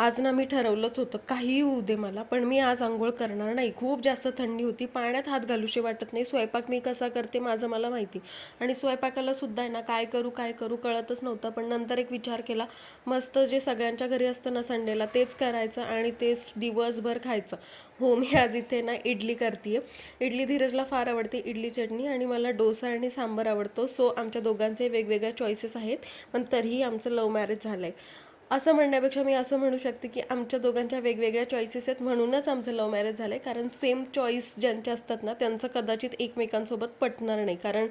आज ना मी ठरवलंच होतं काहीही होऊ दे मला, पण मी आज अंघोळ करणार नाही. खूप जास्त थंडी होती, पाण्यात हात घालूशी वाटत नाही. स्वयंपाक मी कसा करते माझं मला माहिती, आणि स्वयंपाकाला सुद्धा आहे ना काय करू कळतच नव्हतं. पण नंतर एक विचार केला, मस्त जे सगळ्यांच्या घरी असतं ना संडेला तेच करायचं आणि तेच दिवसभर खायचं. हो, मी आज इथे ना इडली करते. इडली धीरजला फार आवडते, इडली चटणी, आणि मला डोसा आणि सांबार आवडतो. सो आमच्या दोघांचे वेगवेगळ्या चॉईसेस आहेत, पण तरीही आमचं लव्ह मॅरेज झालं आहे. असं म्हणण्यापेक्षा मी असं म्हणू शकते की आमच्या दोघांच्या वेगवेगळ्या चॉईसेस आहेत, म्हणूनच आमचं लव्ह मॅरेज झालं आहे. कारण सेम चॉईस ज्यांच्या असतात ना त्यांचं कदाचित एकमेकांसोबत पटणार नाही, कारण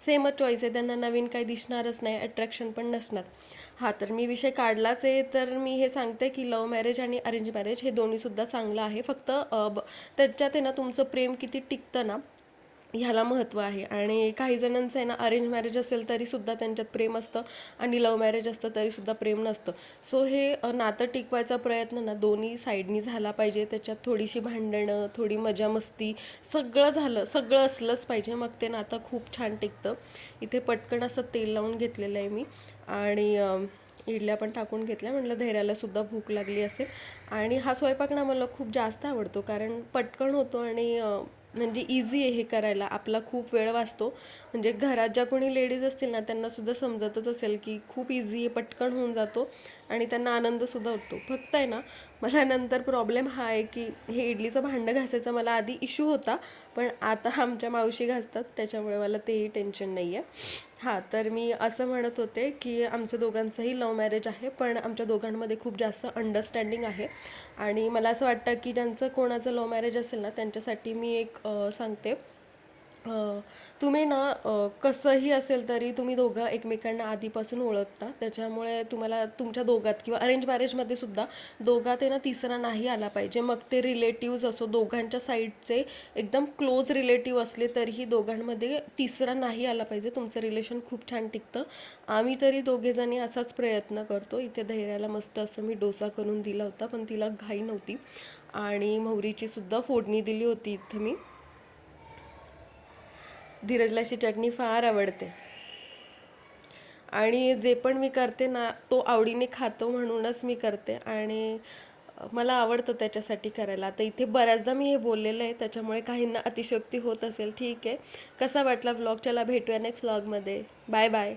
सेमच चॉईस आहे, त्यांना नवीन काही दिसणारच नाही, अट्रॅक्शन पण नसणार. हां, तर मी विषय काढलाच आहे, तर मी हे सांगते की लव्ह मॅरेज आणि अरेंज मॅरेज हे दोन्हीसुद्धा चांगलं आहे. फक्त त्याच्यात आहे ना तुमचं प्रेम किती टिकतं ना ह्याला महत्त्व आहे. आणि काही जणांचं आहे ना अरेंज मॅरेज असेल तरीसुद्धा त्यांच्यात प्रेम असतं, आणि लव्ह मॅरेज असतं तरीसुद्धा प्रेम नसतं. सो हे नातं टिकवायचा प्रयत्न ना दोन्ही साईडनी झाला पाहिजे. त्याच्यात थोडीशी भांडणं, थोडी मजा मस्ती, सगळं असलंच पाहिजे, मग ते नातं खूप छान टिकतं. इथे पटकन असं तेल लावून घेतलेलं आहे मी, आणि इडल्या पण टाकून घेतल्या. म्हटलं धैर्यालासुद्धा भूक लागली असेल. आणि हा स्वयंपाक ना मला खूप जास्त आवडतो, कारण पटकन होतो, आणि म्हणजे इझी आहे हे करायला. आपला खूप वेळ वाचतो. म्हणजे घरात ज्या कोणी लेडीज असतील ना त्यांनासुद्धा समजतच असेल की खूप इझी आहे, पटकन होऊन जातो, आणि त्यांना आनंदसुद्धा होतो. फक्त आहे ना मला नंतर प्रॉब्लेम हा आहे की हे इडलीचं भांडं घासायचा मला आधी इश्यू होता, पण आता आमच्या मावशी घासतात, त्याच्यामुळे मला तेही टेन्शन नाही आहे. हां, तर मी असं म्हणत होते की आमचं दोघांचंही लव्ह मॅरेज आहे, पण आमच्या दोघांमध्ये खूप जास्त अंडरस्टँडिंग आहे. आणि मला असं वाटतं की ज्यांचं कोणाचं लव्ह मॅरेज असेल ना त्यांच्यासाठी मी एक सांगते. तुम्ही ना कसंही असेल तरी तुम्ही दोघं एकमेकांना आधीपासून ओळखता, त्याच्यामुळे तुम्हाला तुमच्या दोघात किंवा अरेंज मॅरेजमध्ये सुद्धा दोघात आहे ना तिसरा नाही आला पाहिजे. मग ते रिलेटिव्ज असो, दोघांच्या साईडचे एकदम क्लोज रिलेटिव्ह असले तरीही दोघांमध्ये तिसरा नाही आला पाहिजे. तुमचं रिलेशन खूप छान टिकतं. आम्ही तरी दोघेजणी असाच प्रयत्न करतो. इथे धैर्याला मस्त असं मी डोसा करून दिला होता, पण तिला घाई नव्हती, आणि मोहरीची सुद्धा फोडणी दिली होती इथे मी. धीरजला अशी चटणी फार आवडते, आणि जे पण मी करते ना तो आवडीने खातो म्हणूनच मी करते, आणि मला आवडतं त्याच्यासाठी करायला. आता इथे बऱ्याचदा मी हे बोललेलं आहे, त्याच्यामुळे काहींना अतिशयोक्ती होत असेल. ठीक आहे, कसा वाटला व्लॉग? चला भेटूया नेक्स्ट व्लॉगमध्ये. Bye bye.